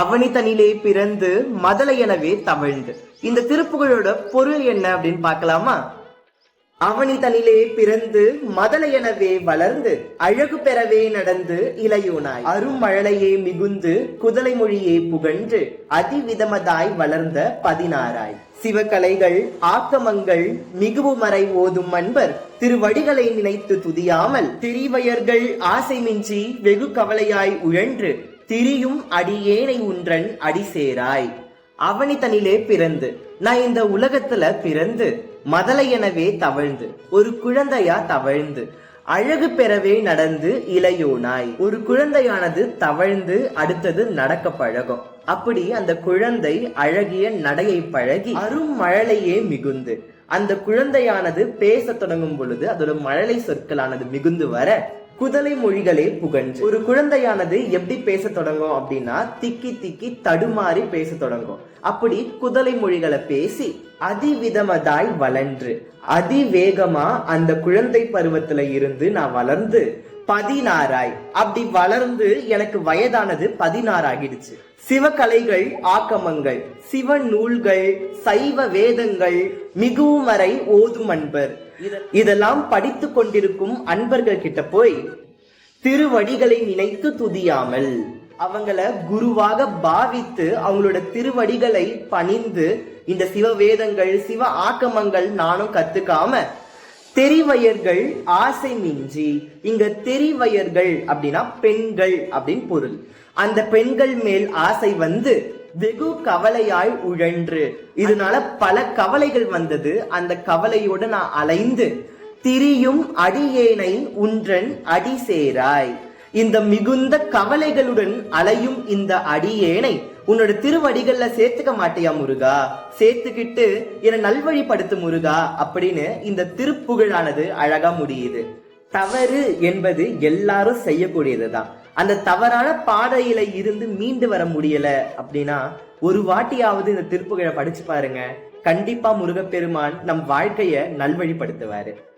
அவனி தனிலே பிறந்து மதலை எனவே தவழ்ந்து. இந்த திருப்புகழோட பொருள் என்ன அப்படின்னு பார்க்கலாமா? அவனி தனிலே பிறந்து மதலை எனவே வளர்ந்து அழகு பெறவே நடந்து இளையோனாய் அருமழலையே மிகுந்து குதலை மொழியே புகன்று அதிவிதமதாய் வளர்ந்த 16ஆய் சிவகலைகள் ஆக்கமங்கள் மிகுவுமறை ஓதும் அன்பர் திருவடிகளை நினைத்து துதியாமல் திரிவயர்கள் ஆசை மிஞ்சி வெகு கவலையாய் உழன்று திரியும் அடியேனை உன்றன் அடிசேராய். அவனி தனிலே பிறந்து, நான் இந்த உலகத்துல பிறந்து மதலை எனவே தவழ்ந்து, ஒரு குழந்தையா தவழ்ந்து அழகு பெறவே நடந்து இளையோனாய். ஒரு குழந்தையானது தவழ்ந்து அடுத்தது நடக்க பழகும். அப்படி அந்த குழந்தை அழகிய நடையை பழகி அரும் மழலையே மிகுந்து, அந்த குழந்தையானது பேச தொடங்கும் பொழுது அதோட மழலை சொற்களானது மிகுந்து வர குதலை மொழிகளே புகன்று. ஒரு குழந்தையானது எப்படி பேச தொடங்கும் அப்படின்னா திக்கி திக்கி தடுமாறி பேச தொடங்கும். அப்படி குதலை மொழிகளை பேசி அதிவிதமதாய் வளர்ந்து அதிவேகமா அந்த குழந்தை பருவத்துல இருந்து நான் வளர்ந்து 16ஆய். அப்படி வளர்ந்து எனக்கு வயதானது 16 ஆகிடுச்சு. சிவகலைகள் ஆக்கமங்கள் சிவ நூல்கள் சைவ வேதங்கள் மிகவும் வரை ஓதும் அன்பர் இதெல்லாம் படித்து கொண்டிருக்கும் அன்பர்கள் கிட்ட போய் திருவடிகளை நினைத்து துதியாமல் அவங்கள குருவாக பாவித்து அவங்களோட திருவடிகளை பணிந்து இந்த சிவ வேதங்கள் சிவ ஆக்கமங்கள் நானும் கத்துக்காம தெரிவயர்கள் ஆசை மிஞ்சி, இங்க தெரிவயர்கள் அப்படின்னா பெண்கள் அப்படின்னு பொருள். அந்த பெண்கள் மேல் ஆசை வந்து வெகு கவலையாய் உழன்று, இதனால பல கவலைகள் வந்தது. அந்த கவலையோட நான் அலைந்து திரியும் அடியேனை உன்றன் அடி சேராய். இந்த மிகுந்த கவலைகளுடன் அலையும் இந்த அடியேனை உன்னோட திருவடிகள்ல சேர்த்துக்க மாட்டியா முருகா? சேர்த்துக்கிட்டு என்னை நல்வழிப்படுத்து முருகா அப்படின்னு இந்த திருப்புகழானது அழகா முடியுது. தவறு என்பது எல்லாரும் செய்யக்கூடியதுதான். அந்த தவறான பாதையில இருந்து மீண்டு வர முடியல அப்படின்னா ஒரு வாட்டியாவது இந்த திருப்புகழை படிச்சு பாருங்க. கண்டிப்பா முருகப்பெருமான் நம் வாழ்க்கைய நல்வழிப்படுத்துவாரு.